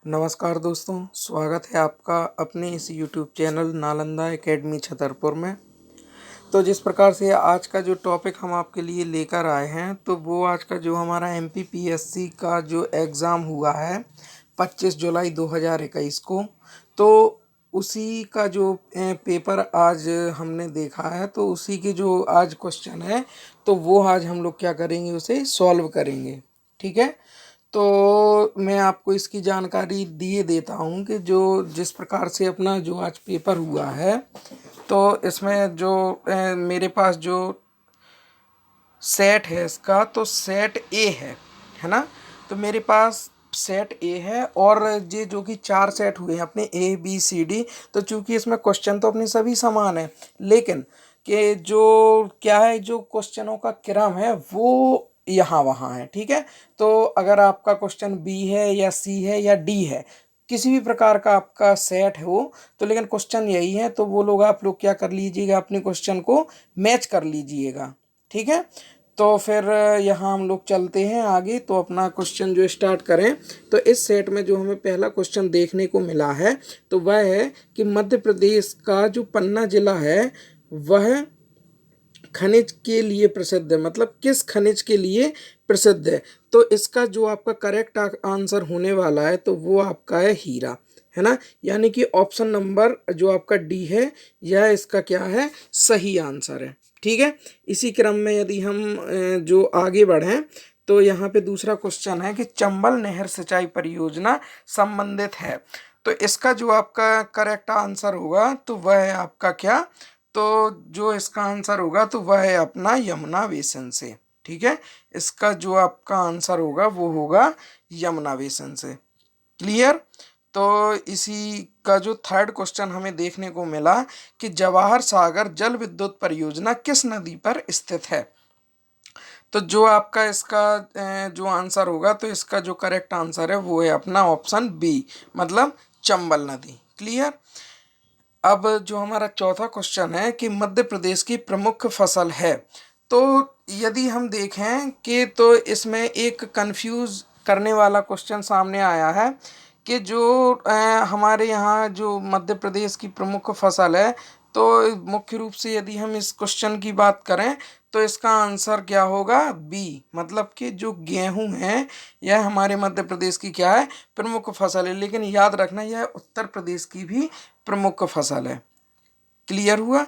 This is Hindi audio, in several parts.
नमस्कार दोस्तों, स्वागत है आपका अपने इस YouTube channel Nalanda academy Chhatarpur में। तो जिस प्रकार से आज का जो टॉपिक हम आपके लिए लेकर आए हैं, तो वो आज का जो हमारा एमपीपीएससी का जो एग्ज़ाम हुआ है 25 जुलाई 2021 को, तो उसी का जो पेपर आज हमने देखा है, तो उसी के जो आज क्वेश्चन है, तो वो आज हम लोग क्या करेंगे, उसे सॉल्व करेंगे। ठीक है। तो मैं आपको इसकी जानकारी दिए देता हूँ कि जो जिस प्रकार से अपना जो आज पेपर हुआ है, तो इसमें जो मेरे पास जो सेट है इसका, तो सेट ए है ना। तो मेरे पास सेट ए है और ये जो कि 4 सेट हुए हैं अपने ए बी सी डी। तो चूंकि इसमें क्वेश्चन तो अपने सभी समान है, लेकिन कि जो क्या है, जो क्वेश्चनों का क्रम है वो यहाँ वहाँ है। ठीक है। तो अगर आपका क्वेश्चन बी है या सी है या डी है, किसी भी प्रकार का आपका सेट हो, तो लेकिन क्वेश्चन यही है, तो वो लोग आप लोग क्या कर लीजिएगा, अपने क्वेश्चन को मैच कर लीजिएगा। ठीक है। तो फिर यहाँ हम लोग चलते हैं आगे, तो अपना क्वेश्चन जो स्टार्ट करें। तो इस सेट में जो हमें पहला क्वेश्चन देखने को मिला है, तो वह है कि मध्य प्रदेश का जो पन्ना जिला है वह खनिज के लिए प्रसिद्ध है, मतलब किस खनिज के लिए प्रसिद्ध है। तो इसका जो आपका करेक्ट आंसर होने वाला है, तो वो आपका है हीरा, है ना। यानी कि ऑप्शन नंबर जो आपका डी है, यह इसका क्या है, सही आंसर है। ठीक है। इसी क्रम में यदि हम जो आगे बढ़ें, तो यहाँ पे दूसरा क्वेश्चन है कि चंबल नहर सिंचाई परियोजना संबंधित है। तो इसका जो आपका करेक्ट आंसर होगा, तो वह है आपका क्या, तो जो इसका आंसर होगा, तो वह है अपना यमुना बेसिन से। ठीक है। इसका जो आपका आंसर होगा वो होगा यमुना बेसिन से। क्लियर। तो इसी का जो थर्ड क्वेश्चन हमें देखने को मिला कि जवाहर सागर जल विद्युत परियोजना किस नदी पर स्थित है। तो जो आपका इसका जो आंसर होगा, तो इसका जो करेक्ट आंसर है वो है अपना ऑप्शन बी, मतलब चंबल नदी। क्लियर। अब जो हमारा चौथा क्वेश्चन है कि मध्य प्रदेश की प्रमुख फसल है। तो यदि हम देखें कि तो इसमें एक कंफ्यूज करने वाला क्वेश्चन सामने आया है कि जो हमारे यहाँ जो मध्य प्रदेश की प्रमुख फसल है, तो मुख्य रूप से यदि हम इस क्वेश्चन की बात करें, तो इसका आंसर क्या होगा, बी, मतलब कि जो गेहूं है, यह हमारे मध्य प्रदेश की क्या है, प्रमुख फसल है। लेकिन याद रखना, यह उत्तर प्रदेश की भी प्रमुख फसल है। क्लियर हुआ।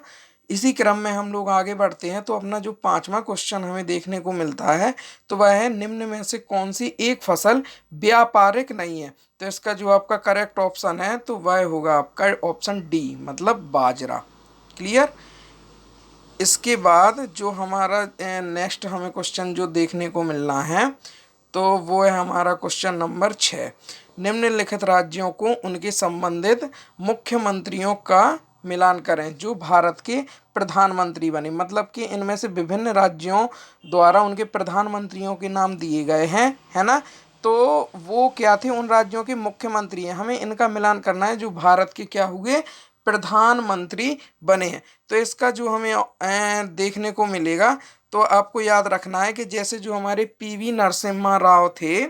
इसी क्रम में हम लोग आगे बढ़ते हैं, तो अपना जो पांचवा क्वेश्चन हमें देखने को मिलता है, तो वह है निम्न में से कौन सी एक फसल व्यापारिक नहीं है। तो इसका जो आपका करेक्ट ऑप्शन है, तो वह होगा आपका ऑप्शन डी, मतलब बाजरा। क्लियर। इसके बाद जो हमारा नेक्स्ट हमें क्वेश्चन जो देखने को मिलना है, तो वो है हमारा क्वेश्चन नंबर 6। निम्नलिखित राज्यों को उनके संबंधित मुख्यमंत्रियों का मिलान करें जो भारत के प्रधानमंत्री बने। मतलब कि इनमें से विभिन्न राज्यों द्वारा उनके प्रधानमंत्रियों के नाम दिए गए हैं, है ना। तो वो क्या थे, उन राज्यों के मुख्यमंत्री हैं, हमें इनका मिलान करना है जो भारत के क्या हुए, प्रधानमंत्री बने हैं। तो इसका जो हमें देखने को मिलेगा, तो आपको याद रखना है कि जैसे जो हमारे पीवी नरसिम्हा राव थे,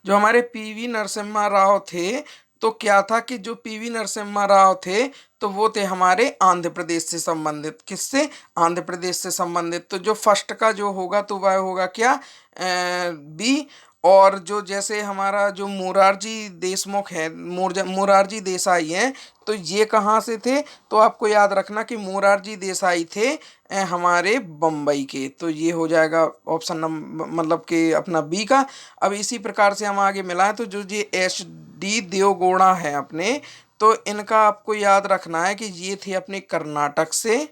जो हमारे पीवी नरसिम्हा राव थे, तो क्या था कि जो पीवी नरसिम्हा राव थे, तो वो थे हमारे आंध्र प्रदेश से संबंधित। किससे, आंध्र प्रदेश से संबंधित। तो जो फर्स्ट का जो होगा, तो वह होगा क्या, बी। और जो जैसे हमारा जो मोरारजी देशमुख है, मोरारजी देसाई हैं, तो ये कहाँ से थे, तो आपको याद रखना कि मोरारजी देसाई थे हमारे बम्बई के। तो ये हो जाएगा ऑप्शन नंबर, मतलब कि अपना बी का। अब इसी प्रकार से हम आगे मिलाएं, तो जो ये एच डी देवगौड़ा है अपने, तो इनका आपको याद रखना है कि ये थे अपने कर्नाटक से।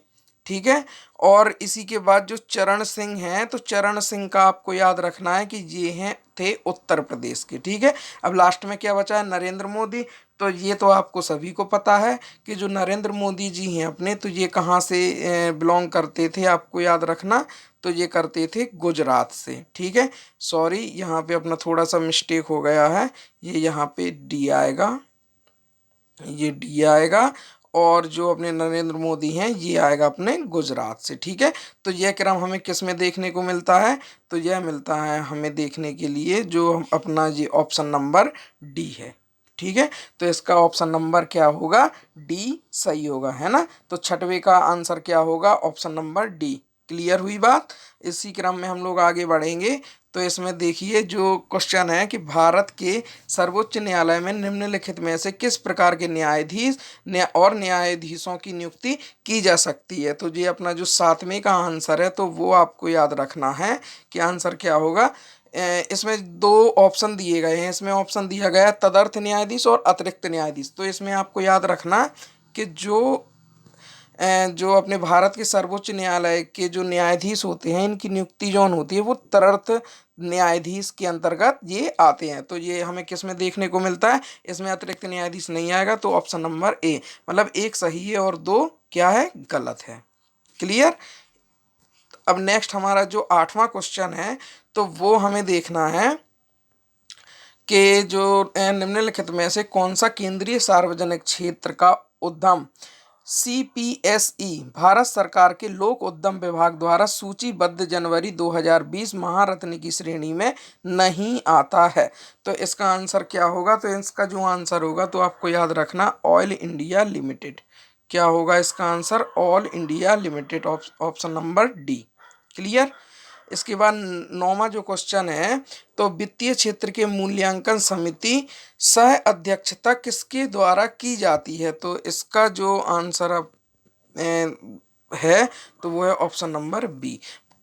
ठीक है। और इसी के बाद जो चरण सिंह हैं, तो चरण सिंह का आपको याद रखना है कि ये हैं थे उत्तर प्रदेश के। ठीक है। अब लास्ट में क्या बचा है, नरेंद्र मोदी। तो ये तो आपको सभी को पता है कि जो नरेंद्र मोदी जी हैं अपने, तो ये कहाँ से बिलोंग करते थे, आपको याद रखना, तो ये करते थे गुजरात से। ठीक है। सॉरी, यहाँ पे अपना थोड़ा सा मिस्टेक हो गया है, ये यहाँ पे डी आएगा, ये डी आएगा। और जो अपने नरेंद्र मोदी हैं ये आएगा अपने गुजरात से। ठीक है, तो यह क्रम हमें किस में देखने को मिलता है, तो यह मिलता है हमें देखने के लिए जो अपना ये ऑप्शन नंबर डी है। ठीक है, तो इसका ऑप्शन नंबर क्या होगा, डी सही होगा, है ना। तो छठवें का आंसर क्या होगा, ऑप्शन नंबर डी। क्लियर हुई बात। इसी क्रम में हम लोग आगे बढ़ेंगे। तो इसमें देखिए जो क्वेश्चन है कि भारत के सर्वोच्च न्यायालय में निम्नलिखित में से किस प्रकार के न्यायाधीश और न्यायाधीशों की नियुक्ति की जा सकती है। तो ये अपना जो सातवें का आंसर है तो वो आपको याद रखना है कि आंसर क्या होगा। इसमें दो ऑप्शन दिए गए हैं, इसमें ऑप्शन दिया गया है तदर्थ न्यायाधीश और अतिरिक्त न्यायाधीश। तो इसमें आपको याद रखना कि जो अपने भारत के सर्वोच्च न्यायालय के जो न्यायाधीश होते हैं इनकी नियुक्ति जो होती है वो तदर्थ न्यायाधीश के अंतर्गत ये आते हैं। तो ये हमें किस में देखने को मिलता है, इसमें अतिरिक्त न्यायाधीश नहीं आएगा। तो ऑप्शन नंबर ए, मतलब एक सही है और दो क्या है, गलत है। क्लियर। अब नेक्स्ट हमारा जो आठवां क्वेश्चन है तो वो हमें देखना है कि जो निम्नलिखित में से कौन सा केंद्रीय सार्वजनिक क्षेत्र का उद्यम सीपीएसई भारत सरकार के लोक उद्यम विभाग द्वारा सूचीबद्ध जनवरी 2020 महारत्न की श्रेणी में नहीं आता है। तो इसका आंसर क्या होगा, तो इसका जो आंसर होगा तो आपको याद रखना ऑयल इंडिया लिमिटेड। क्या होगा इसका answer, all India limited, option number D. Clear. इसके बाद नौवां जो क्वेश्चन है तो वित्तीय क्षेत्र के मूल्यांकन समिति सह अध्यक्षता किसके द्वारा की जाती है। तो इसका जो आंसर अब है तो वो है ऑप्शन नंबर बी।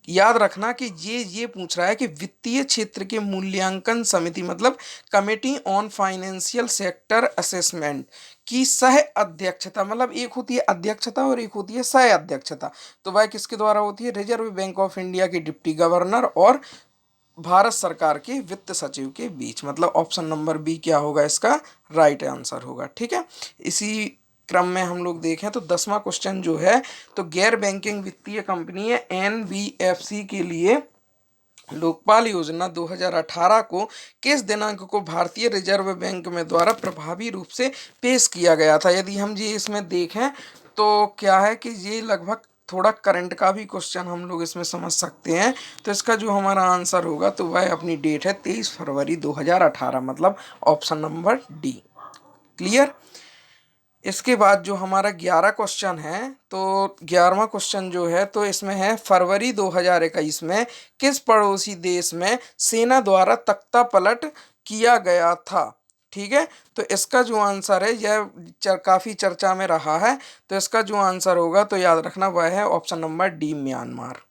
याद रखना कि ये पूछ रहा है कि वित्तीय क्षेत्र के मूल्यांकन समिति मतलब committee on financial sector assessment की सह अध्यक्षता, मतलब एक होती है अध्यक्षता और एक होती है सह अध्यक्षता। तो वह किसके द्वारा होती है, रिजर्व बैंक ऑफ इंडिया के डिप्टी गवर्नर और भारत सरकार के वित्त सचिव के बीच। मतलब ऑप्शन नंबर बी क्या होगा इसका राइट आंसर होगा। ठीक है, इसी क्रम में हम लोग देखें तो 10वां क्वेश्चन जो है तो गैर बैंकिंग वित्तीय कंपनी है एनबीएफसी के लिए लोकपाल योजना 2018 को किस दिनांक को भारतीय रिजर्व बैंक में द्वारा प्रभावी रूप से पेश किया गया था। यदि हम ये इसमें देखें तो क्या है कि ये लगभग थोड़ा करंट का भी क्वेश्चन हम लोग इसमें समझ सकते हैं। तो इसका जो हमारा आंसर होगा तो वह अपनी डेट है 23 फरवरी 2018, मतलब ऑप्शन नंबर डी। क्लियर। इसके बाद जो हमारा 11 क्वेश्चन है तो 11वां क्वेश्चन जो है तो इसमें है फरवरी 2021 में किस पड़ोसी देश में सेना द्वारा तख्ता पलट किया गया था। ठीक है, तो इसका जो आंसर है यह काफ़ी चर्चा में रहा है। तो इसका जो आंसर होगा तो याद रखना वह है ऑप्शन नंबर डी, म्यांमार।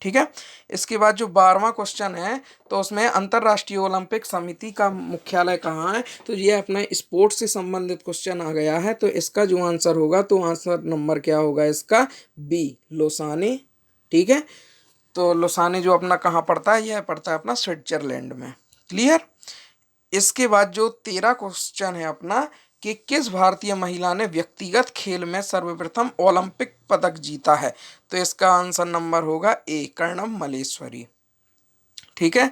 ठीक है, इसके बाद जो 12वां क्वेश्चन है तो उसमें अंतर्राष्ट्रीय ओलंपिक समिति का मुख्यालय कहाँ है। तो ये अपना स्पोर्ट्स से संबंधित क्वेश्चन आ गया है। तो इसका जो आंसर होगा तो आंसर नंबर क्या होगा इसका, बी, लोसाने। ठीक है, तो लोसाने जो अपना कहाँ पड़ता है, यह पड़ता है अपना स्विट्जरलैंड में। क्लियर। इसके बाद जो 13 क्वेश्चन है अपना कि किस भारतीय महिला ने व्यक्तिगत खेल में सर्वप्रथम ओलंपिक पदक जीता है। तो इसका आंसर नंबर होगा ए, कर्णम मल्लेश्वरी। ठीक है,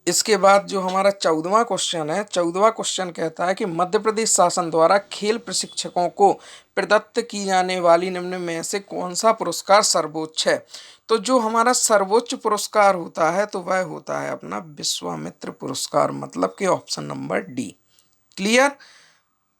इसके बाद जो हमारा 14वां क्वेश्चन है, 14वां क्वेश्चन कहता है कि मध्य प्रदेश शासन द्वारा खेल प्रशिक्षकों को प्रदत्त की जाने वाली निम्न में से कौन सा पुरस्कार सर्वोच्च है। तो जो हमारा सर्वोच्च पुरस्कार होता है तो वह होता है अपना विश्वामित्र पुरस्कार, मतलब कि ऑप्शन नंबर डी। क्लियर।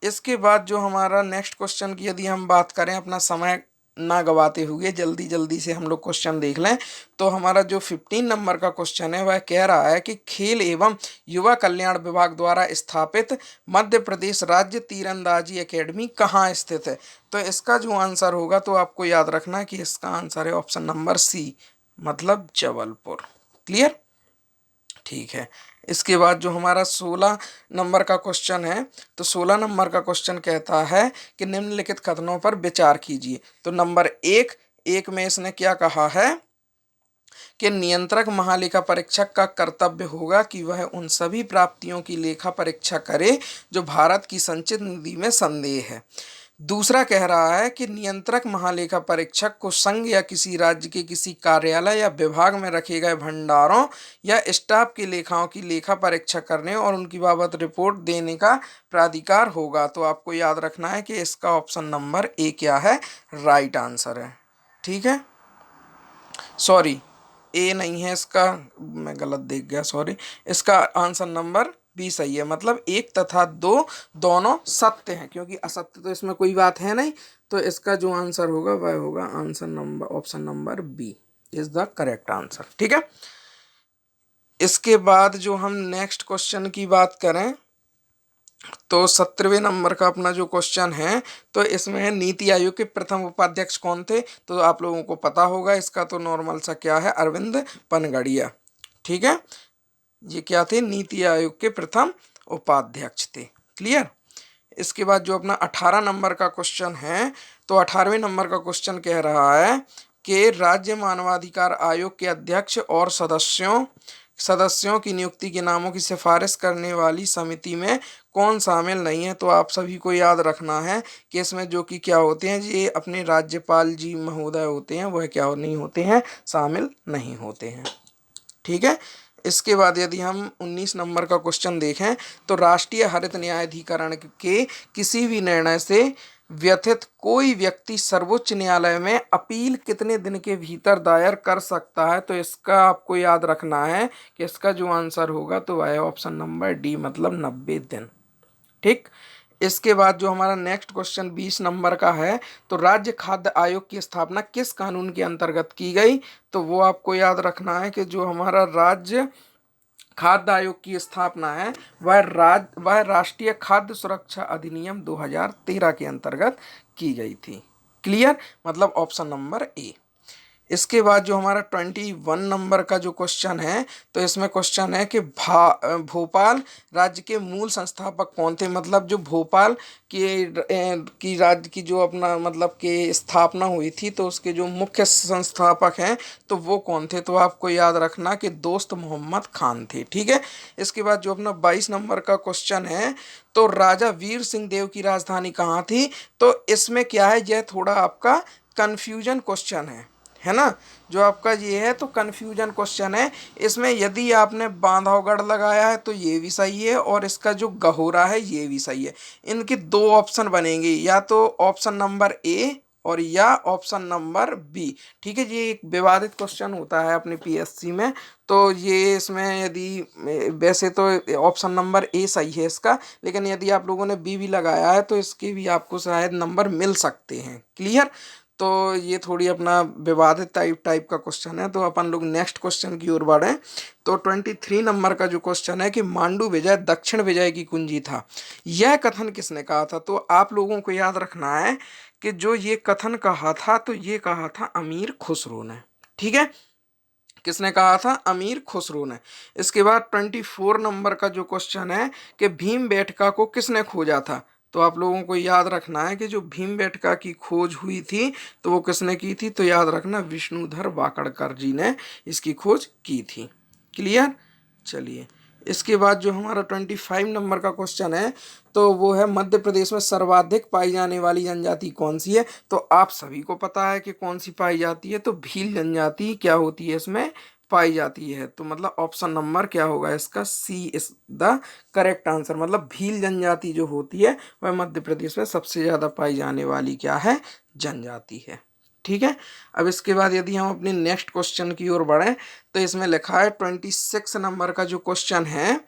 इसके बाद जो हमारा नेक्स्ट क्वेश्चन की यदि हम बात करें, अपना समय ना गवाते हुए जल्दी जल्दी से हम लोग क्वेश्चन देख लें। तो हमारा जो 15 नंबर का क्वेश्चन है वह कह रहा है कि खेल एवं युवा कल्याण विभाग द्वारा स्थापित मध्य प्रदेश राज्य तीरंदाजी एकेडमी कहाँ स्थित है। तो इसका जो आंसर होगा तो आपको याद रखना कि इसका आंसर है ऑप्शन नंबर सी, मतलब जबलपुर। क्लियर। ठीक है, इसके बाद जो हमारा 16 नंबर का क्वेश्चन है तो 16 नंबर का क्वेश्चन कहता है कि निम्नलिखित कथनों पर विचार कीजिए। तो नंबर एक में इसने क्या कहा है कि नियंत्रक महालेखा परीक्षक का कर्तव्य होगा कि वह उन सभी प्राप्तियों की लेखा परीक्षा करे जो भारत की संचित निधि में संदेह है। दूसरा कह रहा है कि नियंत्रक महालेखा परीक्षक को संघ या किसी राज्य के किसी कार्यालय या विभाग में रखे गए भंडारों या स्टाफ की लेखाओं की लेखा परीक्षा करने और उनकी बाबत रिपोर्ट देने का प्राधिकार होगा। तो आपको याद रखना है कि इसका ऑप्शन नंबर ए क्या है, राइट आंसर है। ठीक है, सॉरी ए नहीं है इसका, मैं गलत देख गया, सॉरी। इसका आंसर नंबर बी सही है, मतलब एक तथा दो दोनों सत्य हैं, क्योंकि असत्य तो इसमें कोई बात है नहीं। तो इसका जो आंसर होगा वह होगा answer number, option number B is the correct answer. ठीक है, इसके बाद जो हम नेक्स्ट क्वेश्चन की बात करें तो 17वें नंबर का अपना जो क्वेश्चन है, तो इसमें है नीति आयोग के प्रथम उपाध्यक्ष कौन थे। तो आप लोगों को पता होगा इसका, तो नॉर्मल सा क्या है, अरविंद पनगड़िया। ठीक है, ये क्या थे, नीति आयोग के प्रथम उपाध्यक्ष थे। क्लियर। इसके बाद जो अपना 18 नंबर का क्वेश्चन है, तो 18वें नंबर का क्वेश्चन कह रहा है कि राज्य मानवाधिकार आयोग के अध्यक्ष और सदस्यों की नियुक्ति के नामों की सिफारिश करने वाली समिति में कौन शामिल नहीं है। तो आप सभी को याद रखना है कि इसमें जो कि क्या होते हैं, ये अपने राज्यपाल जी महोदय होते हैं, वह क्या नहीं होते हैं, शामिल नहीं होते हैं। ठीक है, इसके बाद यदि हम 19 नंबर का क्वेश्चन देखें, तो राष्ट्रीय हरित न्यायाधिकरण के किसी भी निर्णय से व्यथित कोई व्यक्ति सर्वोच्च न्यायालय में अपील कितने दिन के भीतर दायर कर सकता है। तो इसका आपको याद रखना है कि इसका जो आंसर होगा तो वह है ऑप्शन नंबर डी, मतलब 90 दिन। ठीक, इसके बाद जो हमारा नेक्स्ट क्वेश्चन 20 नंबर का है, तो राज्य खाद्य आयोग की स्थापना किस कानून के अंतर्गत की गई। तो वो आपको याद रखना है कि जो हमारा राज्य खाद्य आयोग की स्थापना है वह राष्ट्रीय खाद्य सुरक्षा अधिनियम 2013 के अंतर्गत की गई थी। क्लियर, मतलब ऑप्शन नंबर ए। इसके बाद जो हमारा 21 नंबर का जो क्वेश्चन है, तो इसमें क्वेश्चन है कि भोपाल राज्य के मूल संस्थापक कौन थे। मतलब जो भोपाल की राज्य की जो अपना मतलब कि स्थापना हुई थी, तो उसके जो मुख्य संस्थापक हैं तो वो कौन थे। तो आपको याद रखना कि दोस्त मोहम्मद खान थे। ठीक है, इसके बाद जो अपना 22 नंबर का क्वेश्चन है, तो राजा वीर सिंह देव की राजधानी कहाँ थी। तो इसमें क्या है, यह थोड़ा आपका कंफ्यूजन क्वेश्चन है ना, जो आपका ये है तो कंफ्यूजन क्वेश्चन है। इसमें यदि आपने बांधवगढ़ लगाया है तो ये भी सही है, और इसका जो गहोरा है ये भी सही है। इनके दो ऑप्शन बनेंगे, या तो ऑप्शन नंबर ए और या ऑप्शन नंबर बी। ठीक है, ये एक विवादित क्वेश्चन होता है अपने पीएससी में, तो ये इसमें यदि वैसे तो ऑप्शन नंबर ए सही है इसका, लेकिन यदि आप लोगों ने बी भी लगाया है तो इसके भी आपको शायद नंबर मिल सकते हैं। क्लियर, तो ये थोड़ी अपना विवादित टाइप का क्वेश्चन है। तो अपन लोग नेक्स्ट क्वेश्चन की ओर बढ़ें, तो 23 नंबर का जो क्वेश्चन है कि मांडू विजय दक्षिण विजय की कुंजी था, यह कथन किसने कहा था। तो आप लोगों को याद रखना है कि जो ये कथन कहा था, तो ये कहा था अमीर खुसरो ने। ठीक है, किसने कहा था, अमीर खुसरो ने। इसके बाद 24 नंबर का जो क्वेश्चन है कि भीमबेटका को किसने खोजा था। तो आप लोगों को याद रखना है कि जो भीमबेटका की खोज हुई थी तो वो किसने की थी। तो याद रखना विष्णुधर वाकड़कर जी ने इसकी खोज की थी। क्लियर, चलिए इसके बाद जो हमारा 25 नंबर का क्वेश्चन है, तो वो है मध्य प्रदेश में सर्वाधिक पाई जाने वाली जनजाति कौन सी है। तो आप सभी को पता है कि कौन सी पाई जाती है, तो भील जनजाति क्या होती है इसमें पाई जाती है। तो मतलब ऑप्शन नंबर क्या होगा इसका, सी इज द करेक्ट आंसर। मतलब भील जनजाति जो होती है वह मध्य प्रदेश में सबसे ज़्यादा पाई जाने वाली क्या है, जनजाति है। ठीक है, अब इसके बाद यदि हम अपने नेक्स्ट क्वेश्चन की ओर बढ़ें, तो इसमें लिखा है 26 नंबर का जो क्वेश्चन है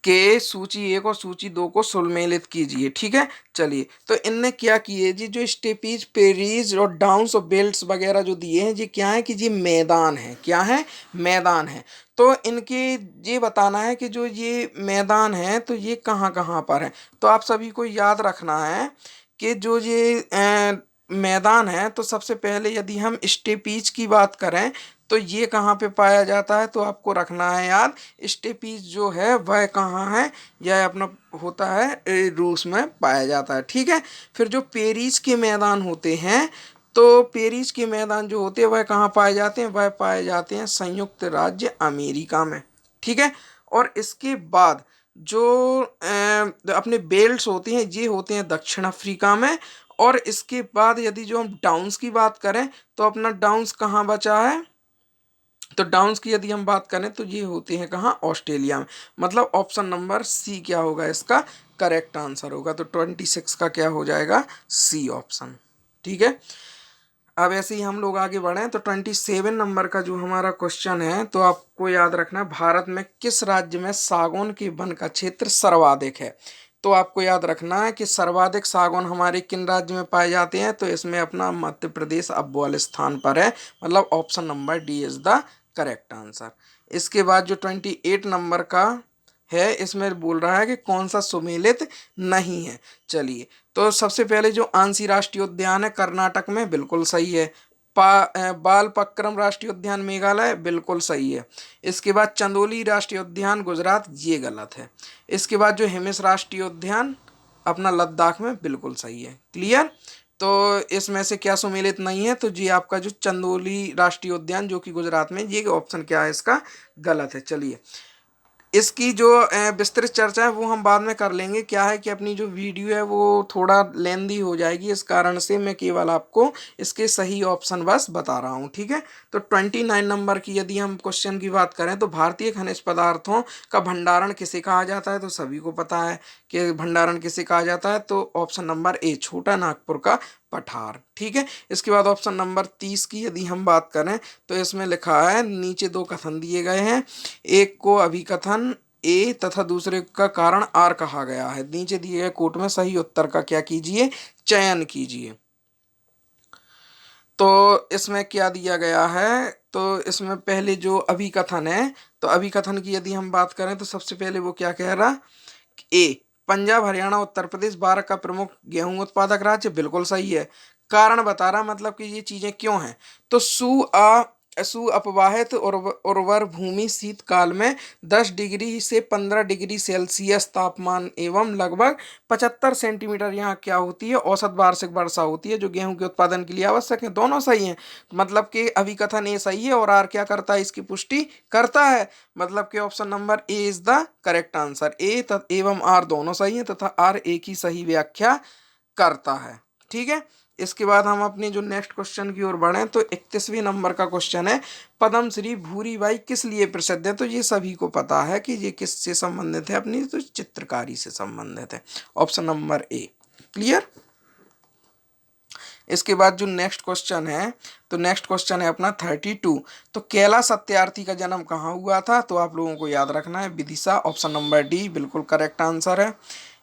कि सूची 1 और सूची 2 को सुमेलित कीजिए। ठीक है, चलिए तो इनने क्या किए जी, जो स्टेपीज पेरीज और डाउन्स और बेल्ट्स वगैरह जो दिए हैं, ये क्या है कि ये मैदान है, क्या है, मैदान है। तो इनके ये बताना है कि जो ये मैदान है तो ये कहाँ कहाँ पर है। तो आप सभी को याद रखना है कि जो ये मैदान है, तो सबसे पहले यदि हम स्टेपीज की बात करें तो ये कहाँ पे पाया जाता है। तो आपको रखना है याद, स्टेपीज जो है वह कहाँ है, यह अपना होता है रूस में पाया जाता है। ठीक है, फिर जो पेरिस के मैदान होते हैं, तो पेरिस के मैदान जो होते हैं वह कहाँ पाए जाते हैं, वह पाए जाते हैं संयुक्त राज्य अमेरिका में। ठीक है, और इसके बाद जो अपने बेल्ट्स होती हैं ये होते हैं दक्षिण अफ्रीका में। और इसके बाद यदि जो हम डाउन्स की बात करें तो अपना डाउन्स कहाँ बचा है, तो डाउन्स की यदि हम बात करें तो ये होते हैं कहाँ, ऑस्ट्रेलिया में। मतलब ऑप्शन नंबर सी क्या होगा इसका करेक्ट आंसर होगा। तो 26 का क्या हो जाएगा, सी ऑप्शन। ठीक है, अब ऐसे ही हम लोग आगे बढ़े तो 27 नंबर का जो हमारा क्वेश्चन है, तो आपको याद रखना है भारत में किस राज्य में सागौन के वन का क्षेत्र सर्वाधिक है। तो आपको याद रखना है कि सर्वाधिक सागौन हमारे किन राज्य में पाए जाते हैं, तो इसमें अपना मध्य प्रदेश अव्वल स्थान पर है। मतलब option number D is the correct answer. इसके बाद जो 28 नंबर का है, इसमें बोल रहा है कि कौन सा सुमेलित नहीं है। चलिए, तो सबसे पहले जो आंसी राष्ट्रीय उद्यान है कर्नाटक में, बिल्कुल सही है। बालपक्रम राष्ट्रीय उद्यान मेघालय, बिल्कुल सही है। इसके बाद चंदोली राष्ट्रीय उद्यान गुजरात, ये गलत है। इसके बाद जो हिमिस राष्ट्रीय उद्यान अपना लद्दाख में, बिल्कुल सही है। क्लियर। तो इसमें से क्या सुमेलित नहीं है, तो जी आपका जो चंदोली राष्ट्रीय उद्यान जो कि गुजरात में, ये ऑप्शन क्या है इसका गलत है। चलिए, इसकी जो विस्तृत चर्चा है वो हम बाद में कर लेंगे। क्या है कि अपनी जो वीडियो है वो थोड़ा लेंदी हो जाएगी, इस कारण से मैं केवल आपको इसके सही ऑप्शन बस बता रहा हूँ। ठीक है, तो 29 नंबर की यदि हम क्वेश्चन की बात करें तो भारतीय खनिज पदार्थों का भंडारण किसे कहा जाता है, तो सभी को पता है कि भंडारण किसे कहा जाता है। तो ऑप्शन नंबर ए, छोटा नागपुर का पठार। ठीक है, इसके बाद ऑप्शन नंबर 30 की यदि हम बात करें तो इसमें लिखा है, नीचे दो कथन दिए गए हैं, एक को अभिकथन ए तथा दूसरे का कारण आर कहा गया है। नीचे दिए गए कोट में सही उत्तर का क्या कीजिए, चयन कीजिए। तो इसमें क्या दिया गया है, तो इसमें पहले जो अभिकथन है, तो अभिकथन की यदि हम बात करें तो सबसे पहले वो क्या कह रहा, ए, पंजाब हरियाणा उत्तर प्रदेश भारत का प्रमुख गेहूं उत्पादक राज्य, बिल्कुल सही है। कारण बता रहा, मतलब कि ये चीजें क्यों हैं, तो सुअपवाहित उर्वर भूमि शीतकाल में 10 डिग्री से 15 डिग्री सेल्सियस तापमान एवं लगभग 75 सेंटीमीटर यहाँ क्या होती है, औसत वार्षिक वर्षा होती है, जो गेहूं के उत्पादन के लिए आवश्यक है। दोनों सही हैं। मतलब कि अभिकथन ए सही है और आर क्या करता है, इसकी पुष्टि करता है। मतलब कि option number A is the correct answer. A एवं आर दोनों सही है तथा आर ए की सही व्याख्या करता है। ठीक है, इसके बाद हम अपनी जो नेक्स्ट क्वेश्चन की ओर बढ़े तो 31वें नंबर का क्वेश्चन है, पद्म श्री भूरीबाई किस लिए प्रसिद्ध है। तो ये सभी को पता है कि ये किससे संबंधित है, अपनी तो चित्रकारी से संबंधित है। ऑप्शन नंबर ए। क्लियर। इसके बाद जो नेक्स्ट क्वेश्चन है, तो नेक्स्ट क्वेश्चन है अपना 32। तो कैला सत्यार्थी का जन्म कहाँ हुआ था, तो आप लोगों को याद रखना है विदिशा। ऑप्शन नंबर डी बिल्कुल करेक्ट आंसर है।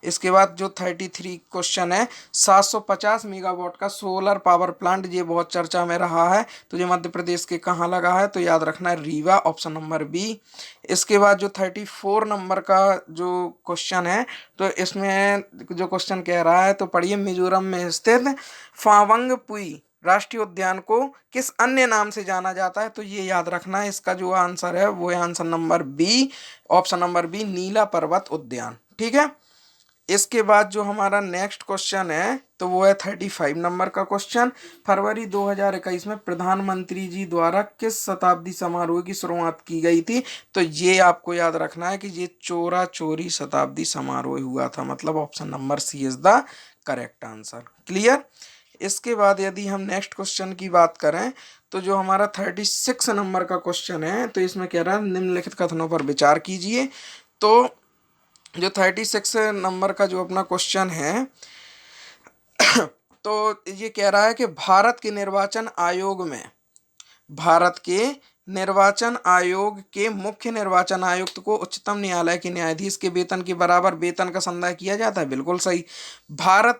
इसके बाद जो 33 क्वेश्चन है, 750 मेगावाट का सोलर पावर प्लांट, ये बहुत चर्चा में रहा है, तो ये मध्य प्रदेश के कहाँ लगा है, तो याद रखना है रीवा। Option number B. इसके बाद जो 34 नंबर का जो क्वेश्चन है, तो इसमें जो क्वेश्चन कह रहा है, तो पढ़िए, मिजोरम में स्थित फावंग पुई राष्ट्रीय उद्यान को किस अन्य नाम से जाना जाता है, तो ये याद रखना है, इसका जो आंसर है वो है answer number B. Option number B, नीला पर्वत उद्यान। ठीक है, इसके बाद जो हमारा नेक्स्ट क्वेश्चन है, तो वो है 35 नंबर का क्वेश्चन। फरवरी 2021 में प्रधानमंत्री जी द्वारा किस शताब्दी समारोह की शुरुआत की गई थी, तो ये आपको याद रखना है कि ये चोरा चोरी शताब्दी समारोह हुआ था। मतलब option number C is the correct answer. Clear. इसके बाद यदि हम नेक्स्ट क्वेश्चन की बात करें तो जो हमारा 36 नंबर का क्वेश्चन है, तो इसमें कह रहा है निम्नलिखित कथनों पर विचार कीजिए। तो जो 36 नंबर का जो अपना क्वेश्चन है, तो ये कह रहा है कि भारत के निर्वाचन आयोग के मुख्य निर्वाचन आयुक्त को उच्चतम न्यायालय के न्यायाधीश के वेतन के बराबर वेतन का संदाय किया जाता है, बिल्कुल सही।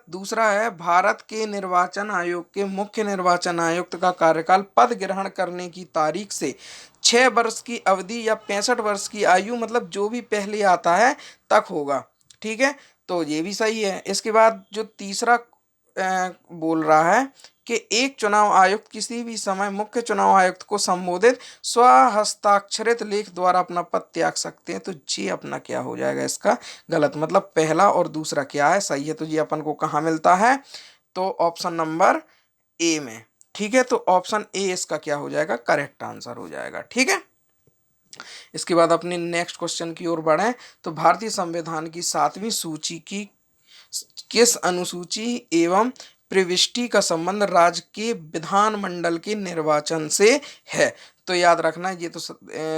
दूसरा है, भारत के निर्वाचन आयोग के मुख्य निर्वाचन आयुक्त का कार्यकाल पद ग्रहण करने की तारीख से 6 वर्ष की अवधि या 65 वर्ष की आयु, मतलब जो भी पहले आता है तक होगा। ठीक है, तो ये भी सही है। इसके बाद जो तीसरा बोल रहा है कि एक चुनाव आयुक्त किसी भी समय मुख्य चुनाव आयुक्त को संबोधित स्वहस्ताक्षरित लेख द्वारा अपना पद त्याग सकते हैं, तो ये अपना क्या हो जाएगा इसका गलत। मतलब पहला और दूसरा क्या है, सही है। तो ये अपन को कहाँ मिलता है, तो ऑप्शन नंबर ए में। ठीक है, तो ऑप्शन ए इसका क्या हो जाएगा, करेक्ट आंसर हो जाएगा। ठीक है, इसके बाद अपने नेक्स्ट क्वेश्चन की ओर बढ़ें तो भारतीय संविधान की 7वीं सूची की किस अनुसूची एवं प्रविष्टि का संबंध राज्य के विधानमंडल के निर्वाचन से है? तो याद रखना ये तो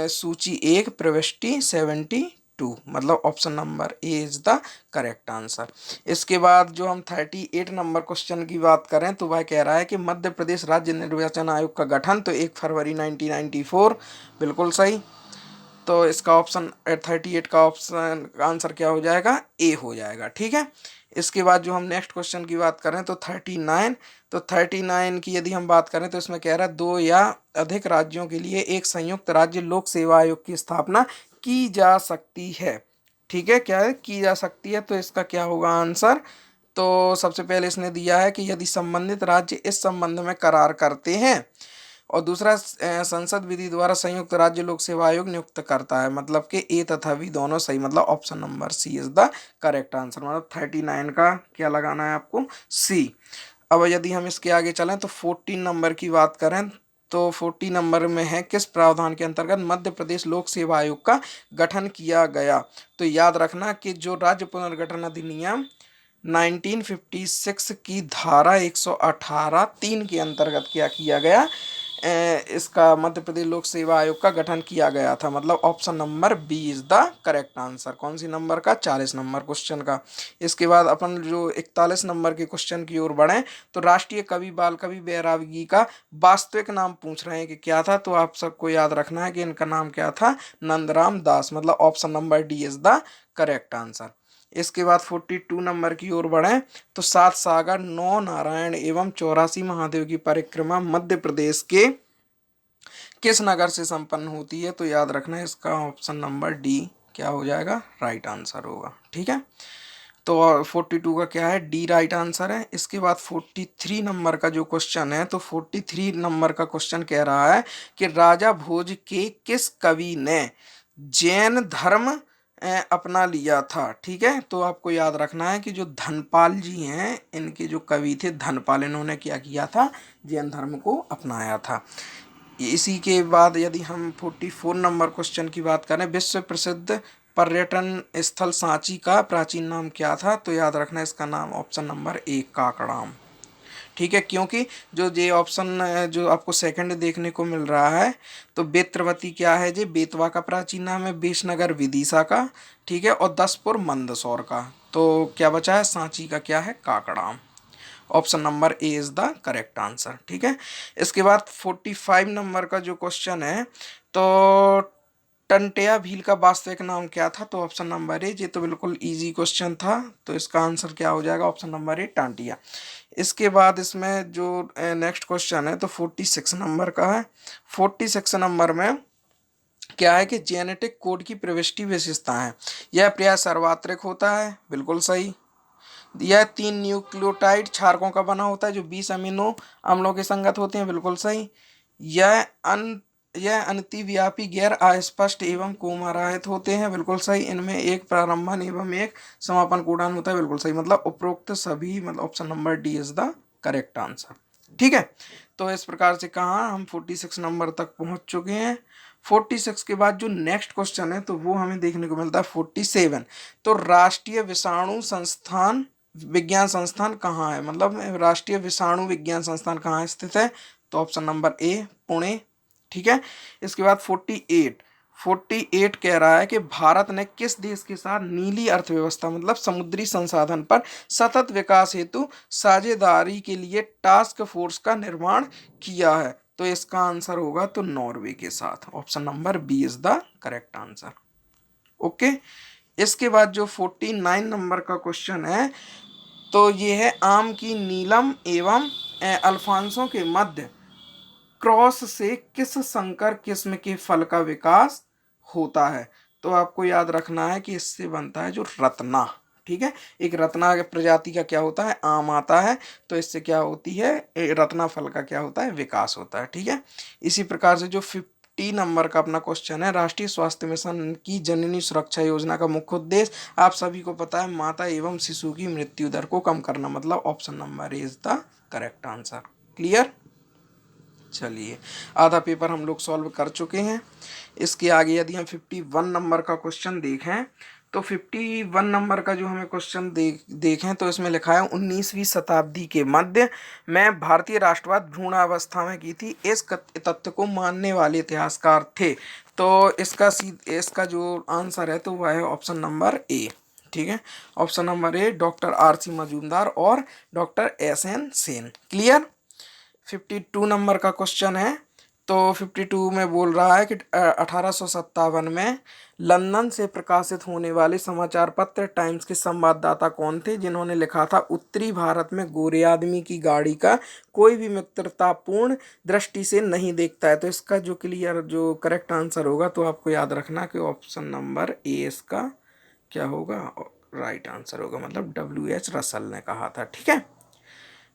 सूची 1 प्रविष्टि 72, मतलब option number A is the correct answer. इसके बाद जो हम 38 नंबर क्वेश्चन की बात करें तो वह कह रहा है कि मध्य प्रदेश राज्य निर्वाचन आयोग का गठन तो 1 फरवरी 1994, बिल्कुल सही। तो इसका ऑप्शन 38 का ऑप्शन आंसर क्या हो जाएगा? ए हो जाएगा, ठीक है। इसके बाद जो हम नेक्स्ट क्वेश्चन की बात करें तो 39, तो 39 की यदि हम बात करें तो इसमें कह रहा है 2 या अधिक राज्यों के लिए एक संयुक्त राज्य लोक सेवा आयोग की स्थापना की जा सकती है, ठीक है। क्या है? की जा सकती है। तो इसका क्या होगा आंसर? तो सबसे पहले इसने दिया है कि यदि संबंधित राज्य इस संबंध में करार करते हैं, और दूसरा संसद विधि द्वारा संयुक्त राज्य लोक सेवा आयोग नियुक्त करता है, मतलब कि ए तथा बी दोनों सही, मतलब option number C is the correct answer. मतलब 39 का क्या लगाना है आपको? सी। अब यदि हम इसके आगे चलें तो 14 नंबर की बात करें तो 40 नंबर में है किस प्रावधान के अंतर्गत मध्य प्रदेश लोक सेवा आयोग का गठन किया गया? तो याद रखना कि जो राज्य पुनर्गठन अधिनियम 1956 की धारा 118 3 के अंतर्गत क्या किया गया? इसका मध्य प्रदेश लोक सेवा आयोग का गठन किया गया था, मतलब option number B is the correct answer. कौन सी नंबर का? 40 नंबर क्वेश्चन का। इसके बाद अपन जो 41 नंबर के क्वेश्चन की ओर बढ़े तो राष्ट्रीय कवि बाल कवि बैरागी का वास्तविक नाम पूछ रहे हैं कि क्या था? तो आप सबको याद रखना है कि इनका नाम क्या था? नंदराम दास, मतलब option number D is the correct answer. इसके बाद 42 नंबर की ओर बढ़ें तो 7 सागर 9 नारायण एवं 84 महादेव की परिक्रमा मध्य प्रदेश के किस नगर से संपन्न होती है? तो याद रखना है इसका ऑप्शन नंबर डी क्या हो जाएगा? राइट आंसर होगा, ठीक है। तो 42 का क्या है? डी राइट आंसर है। इसके बाद 43 नंबर का जो क्वेश्चन है तो 43 नंबर का क्वेश्चन कह रहा है कि राजा भोज के किस कवि ने जैन धर्म अपना लिया था, ठीक है। तो आपको याद रखना है कि जो धनपाल जी हैं इनके जो कवि थे धनपाल, इन्होंने क्या किया था? जैन धर्म को अपनाया था। इसी के बाद यदि हम 44 नंबर क्वेश्चन की बात करें, विश्व प्रसिद्ध पर्यटन स्थल सांची का प्राचीन नाम क्या था? तो याद रखना इसका नाम ऑप्शन नंबर ए काकड़ाम, ठीक है। क्योंकि जो ये ऑप्शन जो आपको सेकंड देखने को मिल रहा है तो बेत्रवती क्या है? जी बेतवा का प्राचीन नाम है, बेशनगर विदिशा का, ठीक है, और दसपुर मंदसौर का। तो क्या बचा है? सांची का क्या है? काकड़ाम। Option number A is the correct answer, ठीक है। इसके बाद 45 नंबर का जो क्वेश्चन है तो टंटिया भील का वास्तविक नाम क्या था? तो ऑप्शन नंबर ए, ये तो बिल्कुल इजी क्वेश्चन था, तो इसका आंसर क्या हो जाएगा? ऑप्शन नंबर ए टांटिया। इसके बाद इसमें जो नेक्स्ट क्वेश्चन है तो 46 नंबर का है। 46 नंबर में क्या है कि जेनेटिक कोड की प्रविष्टि विशेषता है, यह प्राय सार्वत्रिक होता है, बिल्कुल सही। यह 3 न्यूक्लियोटाइड क्षारकों का बना होता है जो 20 अमीनो अम्लों के संगत होते हैं, बिल्कुल सही। यह अन यह अनतिव्यापी गैर अस्पष्ट एवं कोमाराहित होते हैं, बिल्कुल सही। इनमें एक प्रारंभन एवं एक समापन कोडान होता है, बिल्कुल सही। मतलब उपरोक्त सभी, मतलब option number D is the correct answer, ठीक है। तो इस प्रकार से कहाँ हम 46 नंबर तक पहुंच चुके हैं। 46 के बाद जो नेक्स्ट क्वेश्चन है तो वो हमें देखने को मिलता है 47। तो राष्ट्रीय विषाणु संस्थान विज्ञान संस्थान कहाँ है? मतलब राष्ट्रीय विषाणु विज्ञान संस्थान कहाँ स्थित है? तो ऑप्शन नंबर ए पुणे, ठीक है। इसके बाद 48 कह रहा है कि भारत ने किस देश के साथ नीली अर्थव्यवस्था मतलब समुद्री संसाधन पर सतत विकास हेतु साझेदारी के लिए टास्क फोर्स का निर्माण किया है? तो इसका आंसर होगा तो नॉर्वे के साथ, option number B is the correct answer, okay. इसके बाद जो 49 नंबर का क्वेश्चन है तो ये है आम की नीलम एवं अल्फांसो के मध्य क्रॉस से किस संकर किस्म के फल का विकास होता है? तो आपको याद रखना है कि इससे बनता है जो रत्ना, ठीक है। एक रत्ना प्रजाति का क्या होता है? आम आता है, तो इससे क्या होती है? रत्ना फल का क्या होता है? विकास होता है, ठीक है। इसी प्रकार से जो 50 नंबर का अपना क्वेश्चन है, राष्ट्रीय स्वास्थ्य मिशन की जननी सुरक्षा योजना का मुख्य उद्देश्य आप सभी को पता है माता एवं शिशु की मृत्यु दर को कम करना, मतलब option number is the correct answer, clear. चलिए, आधा पेपर हम लोग सॉल्व कर चुके हैं। इसके आगे यदि हम 51 नंबर का क्वेश्चन देखें तो 51 नंबर का जो हमें क्वेश्चन देखें तो इसमें लिखा है 19वीं शताब्दी के मध्य में भारतीय राष्ट्रवाद भ्रूणावस्था में की थी, इस तथ्य को मानने वाले इतिहासकार थे। तो इसका जो आंसर है तो वह है ऑप्शन नंबर ए। ठीक है, option number A, doctor R C Majumdar और doctor SN Sen. Clear. 52 number का क्वेश्चन है। तो 52 में बोल रहा है कि 1857 में लंदन से प्रकाशित होने वाले समाचार पत्र टाइम्स के संवाददाता कौन थे जिन्होंने लिखा था, उत्तरी भारत में गोरे आदमी की गाड़ी का कोई भी मित्रतापूर्ण दृष्टि से नहीं देखता है। तो इसका जो क्लियर जो करेक्ट आंसर होगा तो आपको याद रखना कि ऑप्शन नंबर ए इसका क्या होगा, राइट आंसर होगा, मतलब WH रसल ने कहा था। ठीक है,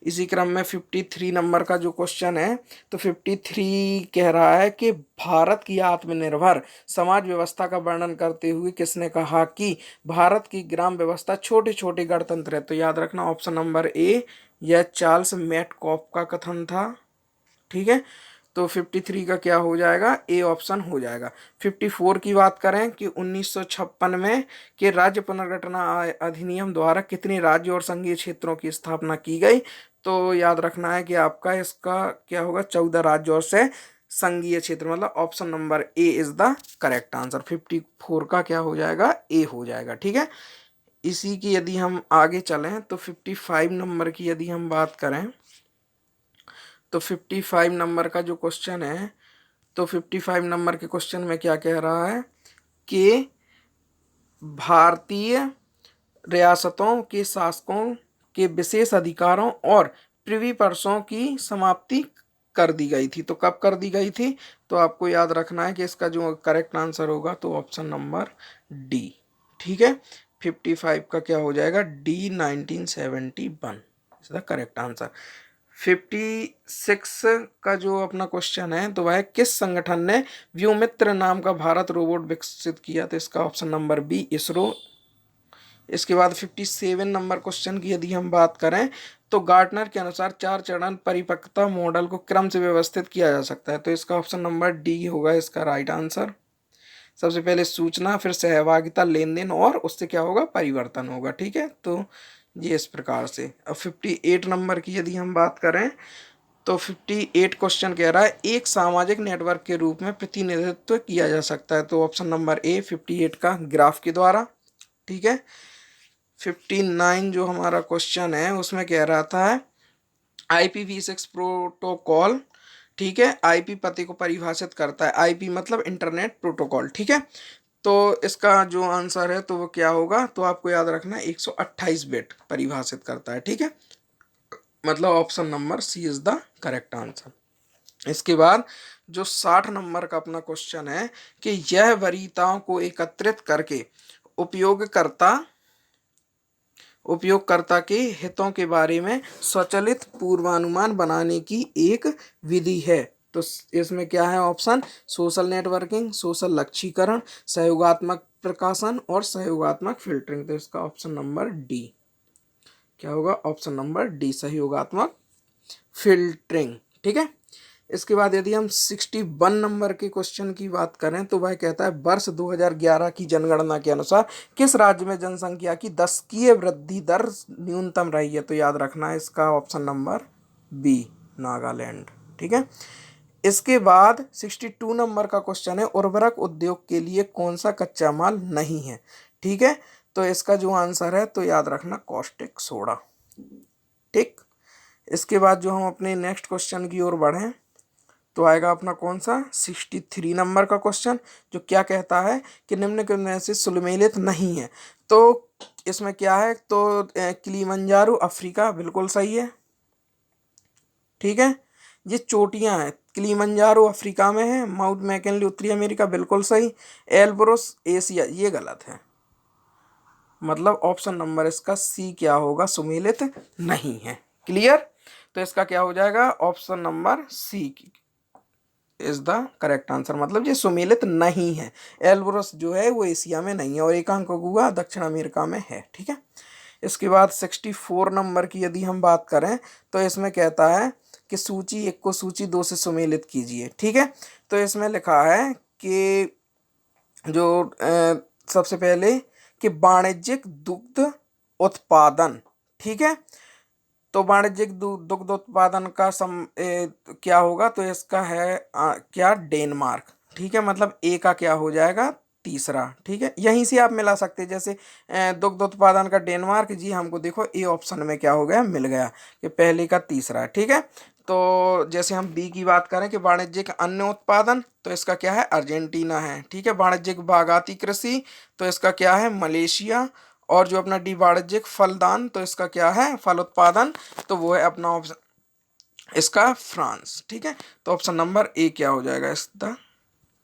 इसी क्रम में 53 नंबर का जो क्वेश्चन है तो 53 कह रहा है कि भारत की आत्मनिर्भर समाज व्यवस्था का वर्णन करते हुए किसने कहा कि भारत की ग्राम व्यवस्था छोटे छोटे गणतंत्र है। तो याद रखना ऑप्शन नंबर ए, यह चार्ल्स मैटकॉफ का कथन था। ठीक है, तो 53 का क्या हो जाएगा, ए ऑप्शन हो जाएगा। 54 की बात करें कि 1956 में के राज्य पुनर्गठना अधिनियम द्वारा कितने राज्य और संघीय क्षेत्रों की स्थापना की गई। तो याद रखना है कि आपका इसका क्या होगा, 14 राज्य और से संघीय क्षेत्र, मतलब option number A is the correct answer. 54 का क्या हो जाएगा, ए हो जाएगा। ठीक है, इसी की यदि हम आगे चलें तो 55 नंबर की यदि हम बात करें तो 55 नंबर का जो क्वेश्चन है तो 55 नंबर के क्वेश्चन में क्या कह रहा है कि भारतीय रियासतों के शासकों के विशेष अधिकारों और प्रिवी पर्सों की समाप्ति कर दी गई थी। तो कब कर दी गई थी, तो आपको याद रखना है कि इसका जो करेक्ट आंसर होगा तो ऑप्शन नंबर डी। ठीक है, 55 का क्या हो जाएगा, D 1971 is the correct answer. 56 का जो अपना क्वेश्चन है तो वह किस संगठन ने व्योमित्र नाम का भारत रोबोट विकसित किया। तो इसका ऑप्शन नंबर बी, इसरो। इसके बाद 57 नंबर क्वेश्चन की यदि हम बात करें तो गार्टनर के अनुसार 4 चरण परिपक्वता मॉडल को क्रम से व्यवस्थित किया जा सकता है। तो इसका ऑप्शन नंबर डी होगा इसका राइट आंसर। सबसे पहले सूचना, फिर सहभागिता, लेन देन और उससे क्या होगा, परिवर्तन होगा। ठीक है, तो ये इस प्रकार से। अब 58 नंबर की यदि हम बात करें तो 58 क्वेश्चन कह रहा है एक सामाजिक नेटवर्क के रूप में प्रतिनिधित्व किया जा सकता है। तो ऑप्शन नंबर ए 58 का ग्राफ के द्वारा। ठीक है, 59 जो हमारा क्वेश्चन है उसमें कह रहा था IPv6 प्रोटोकॉल, ठीक है, आईपी पते को परिभाषित करता है। आईपी मतलब इंटरनेट प्रोटोकॉल। ठीक है, तो इसका जो आंसर है तो वो क्या होगा, तो आपको याद रखना है 128 बिट परिभाषित करता है। ठीक है, मतलब option number C is the correct answer. इसके बाद जो 60 नंबर का अपना क्वेश्चन है कि यह वरीयताओं को एकत्रित करके उपयोगकर्ता के हितों के बारे में स्वचालित पूर्वानुमान बनाने की एक विधि है। तो इसमें क्या है ऑप्शन, सोशल नेटवर्किंग, सोशल लक्ष्यीकरण, सहयोगात्मक प्रकाशन और सहयोगात्मक फिल्टरिंग। तो इसका ऑप्शन नंबर डी क्या होगा, ऑप्शन नंबर डी, सहयोगात्मक फिल्टरिंग। ठीक है, इसके बाद यदि हम 61 नंबर के क्वेश्चन की बात करें तो वह कहता है वर्ष 2011 की जनगणना के अनुसार किस राज्य में जनसंख्या की दशकीय वृद्धि दर न्यूनतम रही है। तो याद रखना है इसका ऑप्शन नंबर बी, नागालैंड। ठीक है, इसके बाद 62 नंबर का क्वेश्चन है उर्वरक उद्योग के लिए कौन सा कच्चा माल नहीं है। ठीक है, तो इसका जो आंसर है तो याद रखना कॉस्टिक सोडा। ठीक, इसके बाद जो हम अपने नेक्स्ट क्वेश्चन की ओर बढ़ें तो आएगा अपना कौन सा 63 नंबर का क्वेश्चन, जो क्या कहता है कि निम्न के में से सुमेलित नहीं है। तो इसमें क्या है, तो किलिमंजारो अफ्रीका बिल्कुल सही है। ठीक है, ये चोटियां हैं, किलिमंजारो अफ्रीका में है, माउंट मैकिनली उत्तरी अमेरिका बिल्कुल सही, एल्ब्रोस एशिया ये गलत है। मतलब ऑप्शन नंबर इसका सी क्या होगा, सुमेलित नहीं है। क्लियर, तो इसका क्या हो जाएगा, option number C is the correct answer, मतलब ये सुमेलित नहीं है। एल्ब्रोस जो है वो एशिया में नहीं है और एकांकोगुआ दक्षिण अमेरिका में है। ठीक है, इसके बाद 64 नंबर की यदि हम बात करें तो इसमें कहता है कि सूची 1 को सूची 2 से सुमेलित कीजिए। ठीक है, तो इसमें लिखा है कि जो सबसे पहले कि वाणिज्यिक दुग्ध उत्पादन। ठीक है, तो वाणिज्यिक दुग्ध उत्पादन का क्या होगा, तो इसका है क्या, डेनमार्क। ठीक है, मतलब ए का क्या हो जाएगा, तीसरा। ठीक है, यहीं से आप मिला सकते हैं, जैसे दुग्ध उत्पादन का डेनमार्क जी, हमको देखो ए ऑप्शन में क्या हो गया, मिल गया कि पहले का तीसरा। ठीक है, तो जैसे हम बी की बात करें कि वाणिज्यिक अन्न उत्पादन, तो इसका क्या है, अर्जेंटीना है। ठीक है, वाणिज्यिक बागाती कृषि, तो इसका क्या है, मलेशिया। और जो अपना डी वाणिज्यिक फलदान, तो इसका क्या है, फल उत्पादन, तो वो है अपना ऑप्शन इसका फ्रांस। ठीक है, तो ऑप्शन नंबर ए क्या हो जाएगा, इसका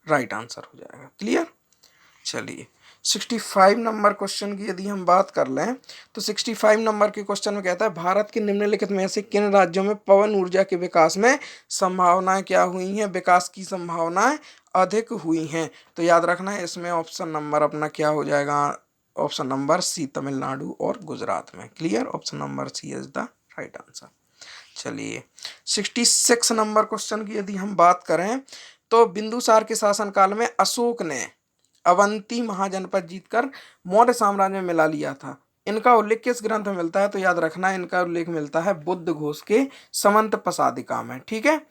राइट आंसर हो जाएगा। क्लियर। चलिए 65 नंबर क्वेश्चन की यदि हम बात कर लें, तो 65 नंबर के क्वेश्चन में कहता है भारत के निम्नलिखित में से किन राज्यों में पवन ऊर्जा के विकास में संभावनाएं क्या हुई हैं, विकास की संभावनाएं अधिक हुई हैं। तो याद रखना है इसमें ऑप्शन नंबर अपना क्या हो जाएगा, ऑप्शन नंबर सी, तमिलनाडु और गुजरात में। Clear, option number C is the right answer. चलिए 66 नंबर क्वेश्चन की यदि हम बात करें, तो बिंदुसार के शासनकाल में अशोक ने अवंती महाजनपद जीतकर मौर्य साम्राज्य में मिला लिया था। इनका उल्लेख किस ग्रंथ में मिलता है, तो याद रखना है इनका उल्लेख मिलता है बुद्ध घोष के समंत प्रसादिका में। ठीक है,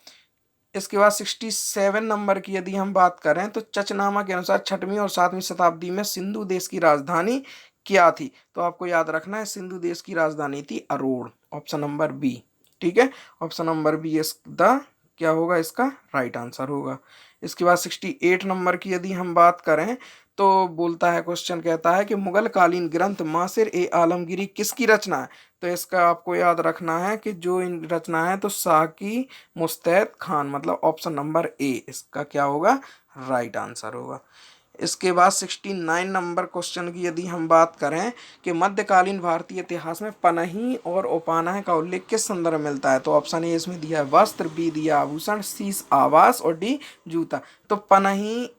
इसके बाद 67 नंबर की यदि हम बात करें, तो चचनामा के अनुसार 6वीं और 7वीं शताब्दी में सिंधु देश की राजधानी क्या थी। तो आपको याद रखना है सिंधु देश की राजधानी थी अरोड़, ऑप्शन नंबर बी। ठीक है, option number B is the क्या होगा, इसका राइट आंसर होगा। इसके बाद 68 नंबर की यदि हम बात करें, तो बोलता है, क्वेश्चन कहता है कि मुगल कालीन ग्रंथ मासिर ए आलमगीरी किसकी रचना है। तो इसका आपको याद रखना है कि जो इन रचना है, तो साकी मुस्तैद खान, मतलब ऑप्शन नंबर ए इसका क्या होगा, राइट आंसर होगा। इसके बाद 69 नंबर क्वेश्चन की यदि हम बात करें कि मध्यकालीन भारतीय इतिहास में पनही और उपानह का उल्लेख किस संदर्भ में मिलता है। तो ऑप्शन ए इसमें दिया है वस्त्र, बी दिया आभूषण, सी आवास और डी जूता। तो पनही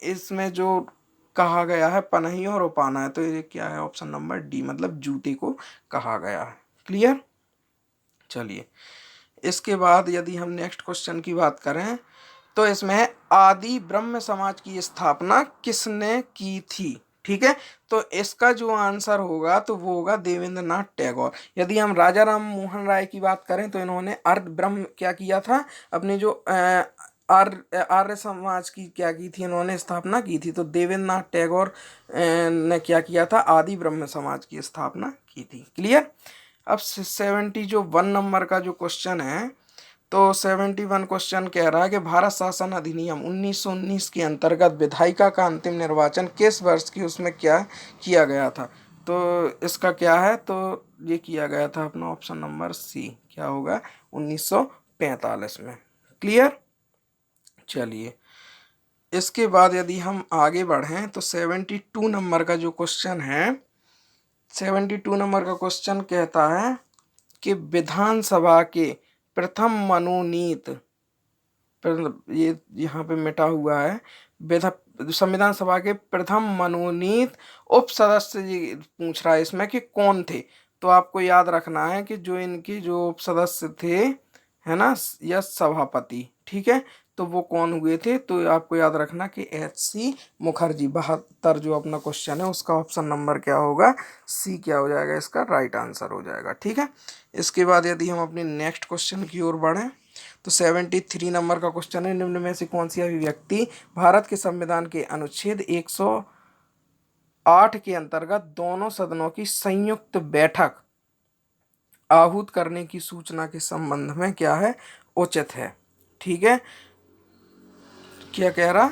इसमें जो कहा गया है, पनही और उपाना है, तो ये क्या है, ऑप्शन नंबर डी, मतलब जूते को कहा गया है। क्लियर। चलिए इसके बाद यदि हम नेक्स्ट क्वेश्चन की बात करें, तो इसमें है आदि ब्रह्म समाज की स्थापना किसने की थी। ठीक है, तो इसका जो आंसर होगा, तो वो होगा देवेंद्र नाथ टैगोर। यदि हम राजा राम मोहन राय की बात करें, तो इन्होंने अर्ध ब्रह्म क्या किया था, अपने जो आर्य समाज की क्या की थी, इन्होंने स्थापना की थी। तो देवेंद्र नाथ टैगोर ने क्या किया था, आदि ब्रह्म समाज की स्थापना की थी। क्लियर। अब 71 नंबर का जो क्वेश्चन है, तो 71 क्वेश्चन कह रहा है कि भारत शासन अधिनियम 1919 के अंतर्गत विधायिका का अंतिम निर्वाचन किस वर्ष की उसमें क्या किया गया था। तो इसका क्या है, तो ये किया गया था अपना ऑप्शन नंबर सी, क्या होगा, 1945 में। क्लियर। चलिए इसके बाद यदि हम आगे बढ़ें, तो 72 नंबर का जो क्वेश्चन है, 72 नंबर का क्वेश्चन कहता है कि विधानसभा के प्रथम मनोनीत, ये यहाँ पे मिटा हुआ है, संविधान सभा के प्रथम मनोनीत उप सदस्य जी पूछ रहा है इसमें कि कौन थे। तो आपको याद रखना है कि जो इनके जो उप सदस्य थे, है ना, या सभापति। ठीक है, तो वो कौन हुए थे, तो आपको याद रखना कि HC मुखर्जी। 72 जो अपना क्वेश्चन है, उसका ऑप्शन नंबर क्या होगा, सी क्या हो जाएगा, इसका राइट आंसर हो जाएगा। ठीक है, इसके बाद यदि हम अपने नेक्स्ट क्वेश्चन की ओर बढ़ें, तो 73 नंबर का क्वेश्चन है, निम्न में से कौन सी अभिव्यक्ति भारत के संविधान के अनुच्छेद 108 के अंतर्गत दोनों सदनों की संयुक्त बैठक आहूत करने की सूचना के संबंध में क्या है, उचित है। ठीक है, क्या कह रहा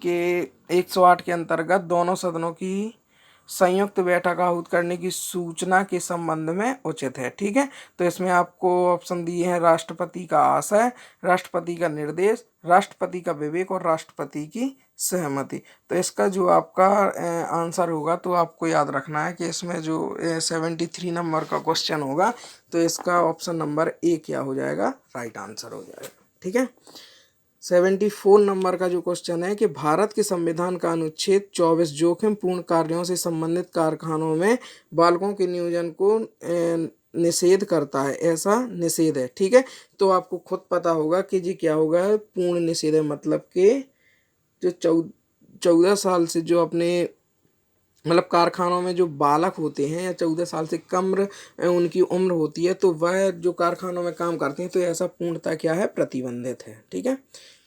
कि 108 के अंतर्गत दोनों सदनों की संयुक्त बैठक आहूत करने की सूचना के संबंध में उचित है। ठीक है, तो इसमें आपको ऑप्शन दिए हैं राष्ट्रपति का आशय, राष्ट्रपति का निर्देश, राष्ट्रपति का विवेक और राष्ट्रपति की सहमति। तो इसका जो आपका आंसर होगा, तो आपको याद रखना है कि इसमें जो 73 नंबर का क्वेश्चन होगा, तो इसका ऑप्शन नंबर ए क्या हो जाएगा, राइट आंसर हो जाएगा। ठीक है, 74 नंबर का जो क्वेश्चन है कि भारत के संविधान का अनुच्छेद 24 जोखिम पूर्ण कार्यों से संबंधित कारखानों में बालकों के नियोजन को निषेध करता है, ऐसा निषेध है। ठीक है, तो आपको खुद पता होगा कि जी क्या होगा, पूर्ण निषेध है। मतलब कि जो 14 साल से जो अपने मतलब कारखानों में जो बालक होते हैं या 14 साल से कम उनकी उम्र होती है, तो वह जो कारखानों में काम करते हैं, तो ऐसा पूर्णतः क्या है, प्रतिबंधित है। ठीक है,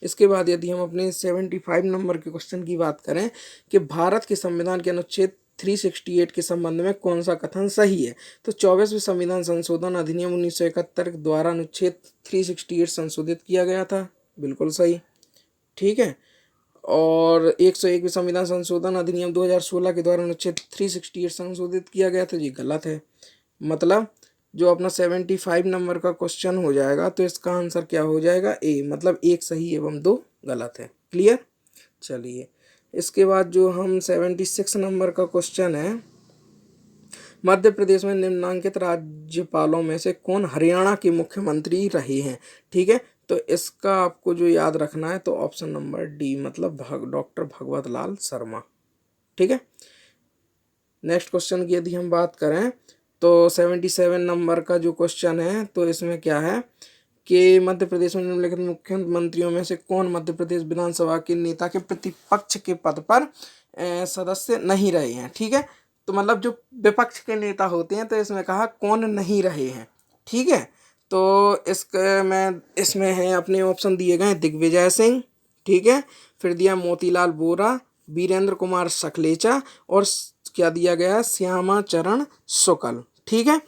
इसके बाद यदि हम अपने 75 नंबर के क्वेश्चन की बात करें कि भारत के संविधान के अनुच्छेद 368 के संबंध में कौन सा कथन सही है, तो 24वें संविधान संशोधन अधिनियम 1971 द्वारा अनुच्छेद 368 संशोधित किया गया था, बिल्कुल सही। ठीक है, और 101 संविधान संशोधन अधिनियम 2016 के द्वारा अनुच्छेद 368 संशोधित किया गया था, ये गलत है। मतलब जो अपना 75 नंबर का क्वेश्चन हो जाएगा, तो इसका आंसर क्या हो जाएगा, ए। मतलब एक सही एवं दो गलत है। क्लियर। चलिए, इसके बाद जो हम 76 नंबर का क्वेश्चन है, मध्य प्रदेश में निम्नांकित राज्यपालों में से कौन हरियाणा के मुख्यमंत्री रहे हैं। ठीक है, तो इसका आपको जो याद रखना है, तो ऑप्शन नंबर डी, मतलब डॉक्टर भगवत लाल शर्मा। ठीक है, नेक्स्ट क्वेश्चन की यदि हम बात करें, तो 77 नंबर का जो क्वेश्चन है, तो इसमें क्या है कि मध्य प्रदेश में निम्नलिखित मुख्यमंत्रियों में से कौन मध्य प्रदेश विधानसभा के नेता के प्रतिपक्ष के पद पर सदस्य नहीं रहे हैं। ठीक है, तो मतलब जो विपक्ष के नेता होते हैं, तो इसमें कहा कौन नहीं रहे हैं। ठीक है, तो इसमें है अपने ऑप्शन दिए गए दिग्विजय सिंह, ठीक है, फिर दिया मोतीलाल वोरा, वीरेंद्र कुमार सकलेचा, और क्या दिया गया, श्यामा चरण शुक्ल। ठीक है,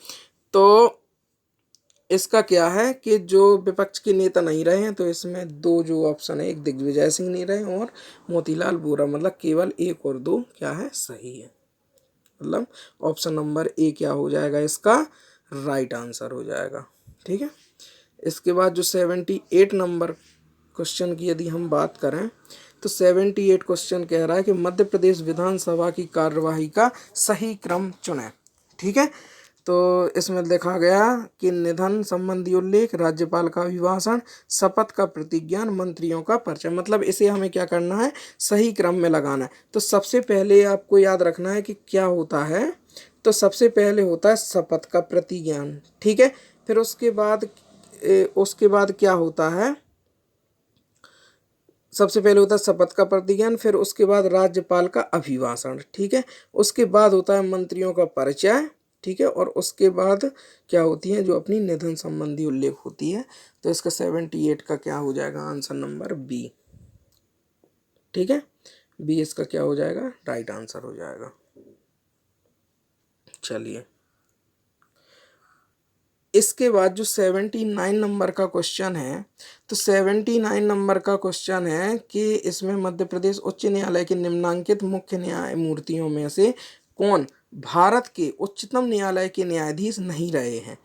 तो इसका क्या है कि जो विपक्ष के नेता नहीं रहे हैं, तो इसमें दो जो ऑप्शन है, एक दिग्विजय सिंह नहीं रहे और मोतीलाल वोरा, मतलब केवल एक और दो क्या है, सही है। मतलब ऑप्शन नंबर ए क्या हो जाएगा, इसका राइट आंसर हो जाएगा। ठीक है, इसके बाद जो 78 नंबर क्वेश्चन की यदि हम बात करें, तो 78 क्वेश्चन कह रहा है कि मध्य प्रदेश विधानसभा की कार्यवाही का सही क्रम चुनें। ठीक है, तो इसमें देखा गया कि निधन संबंधी उल्लेख, राज्यपाल का अभिभाषण, शपथ का प्रतिज्ञान, मंत्रियों का परिचय। मतलब इसे हमें क्या करना है, सही क्रम में लगाना है। तो सबसे पहले आपको याद रखना है कि क्या होता है, तो सबसे पहले होता है शपथ का प्रतिज्ञान। ठीक है, फिर उसके बाद क्या होता है, सबसे पहले होता है शपथ का प्रतिज्ञान, फिर उसके बाद राज्यपाल का अभिभाषण। ठीक है, उसके बाद होता है मंत्रियों का परिचय। ठीक है, और उसके बाद क्या होती है, जो अपनी निधन संबंधी उल्लेख होती है। तो इसका 78 का क्या हो जाएगा, आंसर नंबर बी। ठीक है, बी इसका क्या हो जाएगा, राइट आंसर हो जाएगा। चलिए, इसके बाद जो 79 नंबर का क्वेश्चन है, तो 79 नंबर का क्वेश्चन है कि इसमें मध्य प्रदेश उच्च न्यायालय के निम्नांकित मुख्य न्यायमूर्तियों में से कौन भारत के उच्चतम न्यायालय के न्यायाधीश नहीं रहे हैं।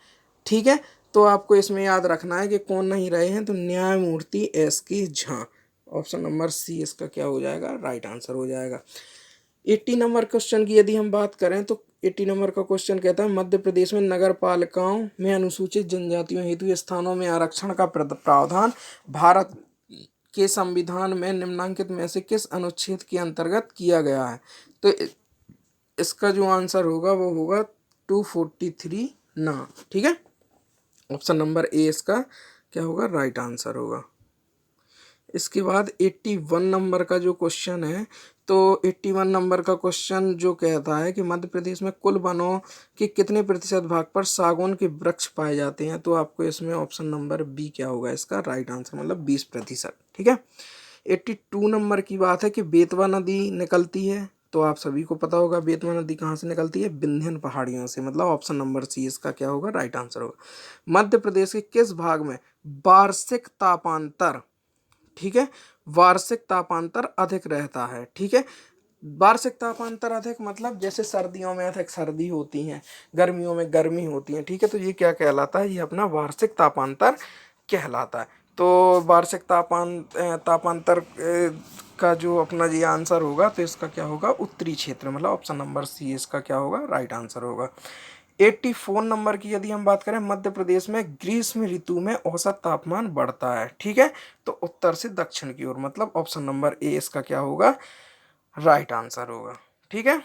ठीक है, तो आपको इसमें याद रखना है कि कौन नहीं रहे हैं, तो न्यायमूर्ति SK Jha. Option number C इसका क्या हो जाएगा, राइट आंसर हो जाएगा। 80 नंबर क्वेश्चन की यदि हम बात करें, तो 80 नंबर का क्वेश्चन कहता है मध्य प्रदेश में नगर पालिकाओं में अनुसूचित जनजातियों हेतु स्थानों में आरक्षण का प्रावधान भारत के संविधान में निम्नांकित में से किस अनुच्छेद के अंतर्गत किया गया है। तो इसका जो आंसर होगा वो होगा 243 ना। ठीक है, ऑप्शन नंबर ए इसका क्या होगा, राइट आंसर होगा। इसके बाद 81 नंबर का जो क्वेश्चन है, तो 81 नंबर का क्वेश्चन जो कहता है कि मध्य प्रदेश में कुल वनों के कितने प्रतिशत भाग पर सागौन के वृक्ष पाए जाते हैं। तो आपको इसमें ऑप्शन नंबर बी क्या होगा, इसका राइट आंसर, मतलब 20%। ठीक है, 82 नंबर की बात है कि बेतवा नदी निकलती है, तो आप सभी को पता होगा बेतवा नदी कहाँ से निकलती है, विंध्यन पहाड़ियों से। मतलब ऑप्शन नंबर सी इसका क्या होगा, राइट आंसर होगा। मध्य प्रदेश के किस भाग में वार्षिक तापांतर, ठीक है, वार्षिक तापांतर अधिक रहता है। ठीक है, वार्षिक तापांतर अधिक मतलब जैसे सर्दियों में अधिक सर्दी होती है, गर्मियों में गर्मी होती है। ठीक है, तो ये क्या कहलाता है, ये अपना वार्षिक तापांतर कहलाता है। तो वार्षिक तापांतर का जो अपना ये आंसर होगा, तो इसका क्या होगा, उत्तरी क्षेत्र, मतलब ऑप्शन नंबर सी इसका क्या होगा, राइट आंसर होगा। 84 नंबर की यदि हम बात करें, मध्य प्रदेश में ग्रीष्म ऋतु में औसत तापमान बढ़ता है। ठीक है, तो उत्तर से दक्षिण की ओर, मतलब ऑप्शन नंबर ए इसका क्या होगा, राइट आंसर होगा। ठीक है,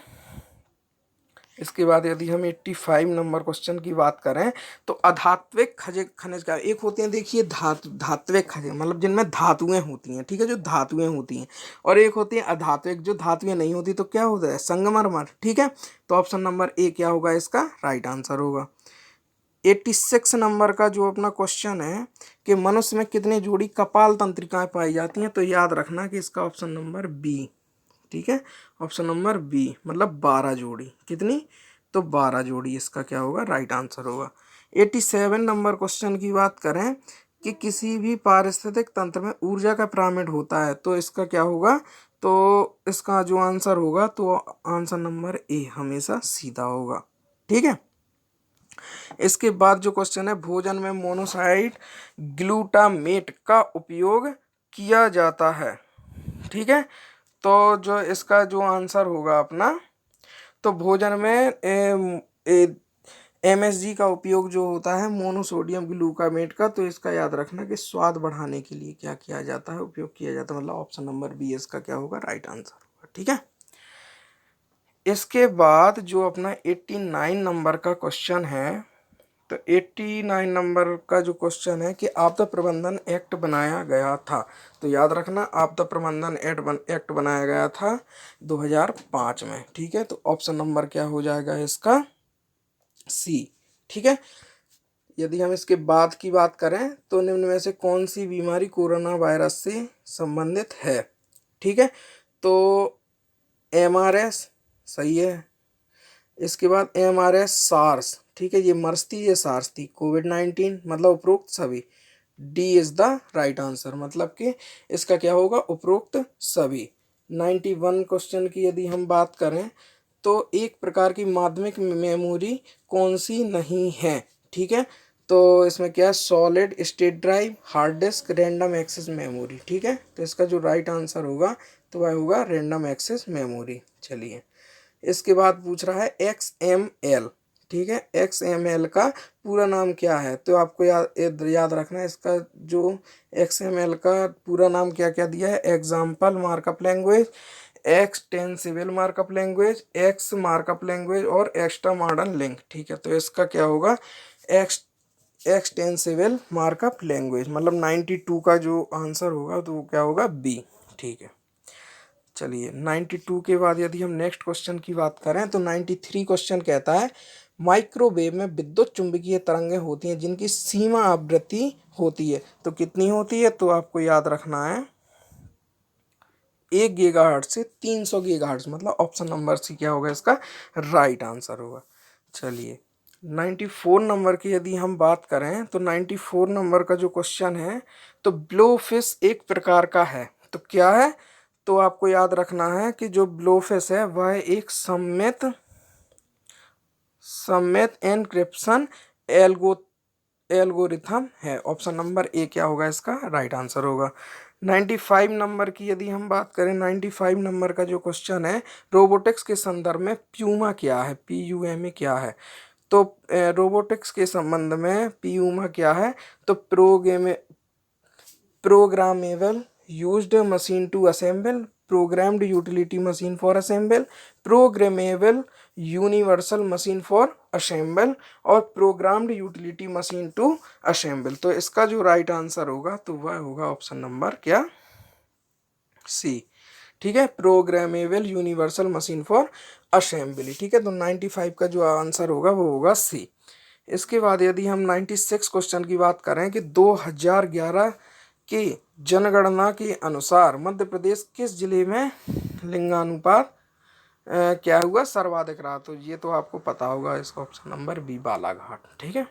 इसके बाद यदि हम 85 नंबर क्वेश्चन की बात करें तो अधात्विक खनिज का एक होते हैं, देखिए धात्विक खनिज मतलब जिनमें धातुएं होती हैं, ठीक है, जो धातुएं होती हैं, और एक होती है अधात्विक जो धातुएं नहीं होती, तो क्या होता है, संगमरमर, ठीक है। तो ऑप्शन नंबर ए क्या होगा इसका राइट आंसर होगा। 86 नंबर का जो अपना क्वेश्चन है कि मनुष्य में कितनी जोड़ी कपाल तंत्रिकाएं पाई जाती हैं, तो याद रखना कि इसका ऑप्शन नंबर बी, ठीक है, ऑप्शन नंबर बी मतलब 12 जोड़ी, कितनी, तो 12 जोड़ी इसका क्या होगा राइट आंसर होगा। 87 नंबर क्वेश्चन की बात करें कि किसी भी पारिस्थितिक तंत्र में ऊर्जा का पिरामिड होता है, तो इसका क्या होगा, तो इसका जो आंसर होगा तो आंसर नंबर ए हमेशा सीधा होगा, ठीक है। इसके बाद जो क्वेश्चन है, भोजन में मोनोसाइड ग्लूटामेट का उपयोग किया जाता है, ठीक है। तो जो इसका जो आंसर होगा अपना, तो भोजन में MSG का उपयोग जो होता है मोनोसोडियम ग्लूकामेट का, तो इसका याद रखना कि स्वाद बढ़ाने के लिए क्या किया जाता है, उपयोग किया जाता है, मतलब ऑप्शन नंबर बी इसका क्या होगा राइट आंसर होगा, ठीक है। इसके बाद जो अपना 89 नंबर का क्वेश्चन है, तो 89 नंबर का जो क्वेश्चन है कि आपदा प्रबंधन एक्ट बनाया गया था, तो याद रखना आपदा प्रबंधन एक्ट बनाया गया था 2005 में, ठीक है। तो ऑप्शन नंबर क्या हो जाएगा इसका सी, ठीक है। यदि हम इसके बाद की बात करें तो निम्न में से कौन सी बीमारी कोरोना वायरस से संबंधित है, ठीक है। तो MRS सही है। इसके बाद MRS सार्स, ठीक है, ये मर्स थी, ये सार्स थी, कोविड-19 मतलब उपरोक्त सभी, D is the right answer, मतलब कि इसका क्या होगा उपरोक्त सभी। 91 क्वेश्चन की यदि हम बात करें तो एक प्रकार की माध्यमिक मेमोरी कौन सी नहीं है, ठीक है। तो इसमें क्या है, solid state drive, hard disk, random access memory, ठीक है। तो इसका जो राइट आंसर होगा तो वह होगा रैंडम एक्सेस मेमोरी। चलिए, इसके बाद पूछ रहा है XML, ठीक है, XML का पूरा नाम क्या है, तो आपको याद रखना है इसका जो XML का पूरा नाम क्या क्या दिया है, example markup language, extensible markup language, x markup language और एक्स्ट्रा मॉडर्न लिंक, ठीक है। तो इसका क्या होगा एक्सटेंसिबल मार्कअप लैंग्वेज, मतलब 92 का जो आंसर होगा तो वो क्या होगा बी, ठीक है। चलिए, 92 के बाद यदि हम नेक्स्ट क्वेश्चन की बात करें तो 93 क्वेश्चन कहता है माइक्रोवेव में विद्युत चुंबकीय तरंगें होती हैं जिनकी सीमा आवृत्ति होती है, तो कितनी होती है, तो आपको याद रखना है 1 गीगाहर्ट्ज से 300 गीगाहर्ट्ज, मतलब ऑप्शन नंबर सी क्या होगा इसका राइट आंसर होगा। चलिए, 94 नंबर की यदि हम बात करें तो 94 नंबर का जो क्वेश्चन है, तो ब्लोफिश एक प्रकार का है, तो क्या है, तो आपको याद रखना है कि जो ब्लोफिश है वह एक सम्मित एन्क्रिप्शन एल्गोरिथम है, ऑप्शन नंबर ए क्या होगा इसका राइट आंसर होगा। 95 नंबर की यदि हम बात करें, 95 नंबर का जो क्वेश्चन है, रोबोटिक्स के संदर्भ में प्यूमा क्या है, PUMA क्या है, तो रोबोटिक्स के संबंध में प्यूमा क्या है, तो programmable used machine to assemble, programmed utility machine for assemble, programmable universal machine for assemble और programmed utility machine to assemble. तो इसका जो राइट आंसर होगा तो वह होगा ऑप्शन नंबर क्या सी, ठीक है, programmable universal machine for assembly, ठीक है। तो 95 का जो आंसर होगा वो होगा सी। इसके बाद यदि हम 96 क्वेश्चन की बात करें कि 2011 की जनगणना के अनुसार मध्य प्रदेश किस जिले में लिंगानुपात क्या हुआ सर्वाधिक रहा, तो ये तो आपको पता होगा, इसका ऑप्शन नंबर बी बालाघाट, ठीक है।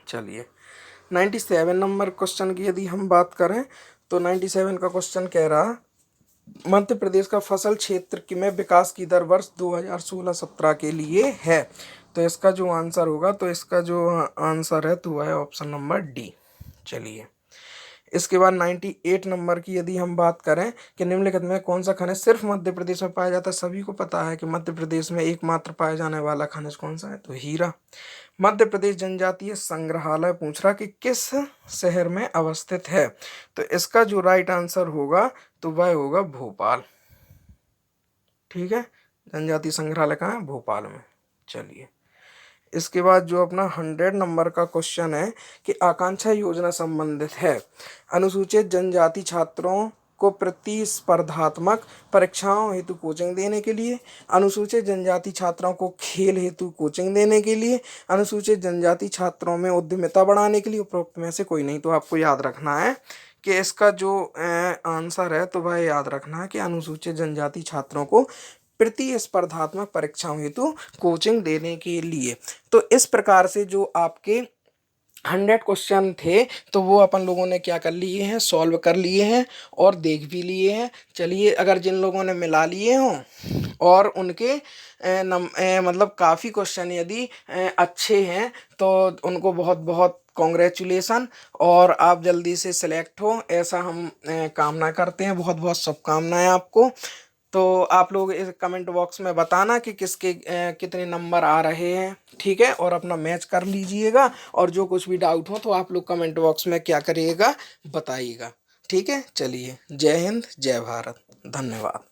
चलिए, 97 नंबर क्वेश्चन की यदि हम बात करें तो 97 का क्वेश्चन कह रहा मध्य प्रदेश का फसल क्षेत्र में विकास की दर वर्ष 2016-17 के लिए है, तो इसका जो आंसर होगा, तो इसका जो आंसर है तो वह है ऑप्शन नंबर डी। चलिए, इसके बाद 98 नंबर की यदि हम बात करें कि निम्नलिखित में कौन सा खनिज सिर्फ मध्य प्रदेश में पाया जाता है, सभी को पता है कि मध्य प्रदेश में एकमात्र पाया जाने वाला खनिज कौन सा है, तो हीरा। मध्य प्रदेश जनजातीय संग्रहालय पूछ रहा कि किस शहर में अवस्थित है, तो इसका जो राइट आंसर होगा तो वह होगा भोपाल, ठीक है, जनजातीय संग्रहालय कहाँ है, भोपाल में। चलिए, इसके बाद जो अपना 100 नंबर का क्वेश्चन है कि आकांक्षा योजना संबंधित है अनुसूचित जनजाति छात्रों को प्रतिस्पर्धात्मक परीक्षाओं हेतु कोचिंग देने के लिए, अनुसूचित जनजाति छात्रों को खेल हेतु कोचिंग देने के लिए, अनुसूचित जनजाति छात्रों में उद्यमिता बढ़ाने के लिए, उपरोक्त में से कोई नहीं। तो आपको याद रखना है कि इसका जो आंसर है तो वह याद रखना है कि अनुसूचित जनजाति छात्रों को प्रतिस्पर्धात्मक परीक्षाओं हेतु कोचिंग देने के लिए। तो इस प्रकार से जो आपके 100 क्वेश्चन थे तो वो अपन लोगों ने क्या कर लिए हैं, सॉल्व कर लिए हैं और देख भी लिए हैं। चलिए, अगर जिन लोगों ने मिला लिए हों और उनके मतलब काफ़ी क्वेश्चन यदि अच्छे हैं तो उनको बहुत बहुत कॉन्ग्रेचुलेसन, और आप जल्दी से सिलेक्ट हो ऐसा हम कामना करते हैं। बहुत बहुत शुभकामनाएं आपको। तो आप लोग इस कमेंट बॉक्स में बताना कि किसके कितने नंबर आ रहे हैं, ठीक है, और अपना मैच कर लीजिएगा। और जो कुछ भी डाउट हो तो आप लोग कमेंट बॉक्स में क्या करिएगा, बताइएगा। ठीक है, चलिए, जय हिंद, जय भारत, धन्यवाद।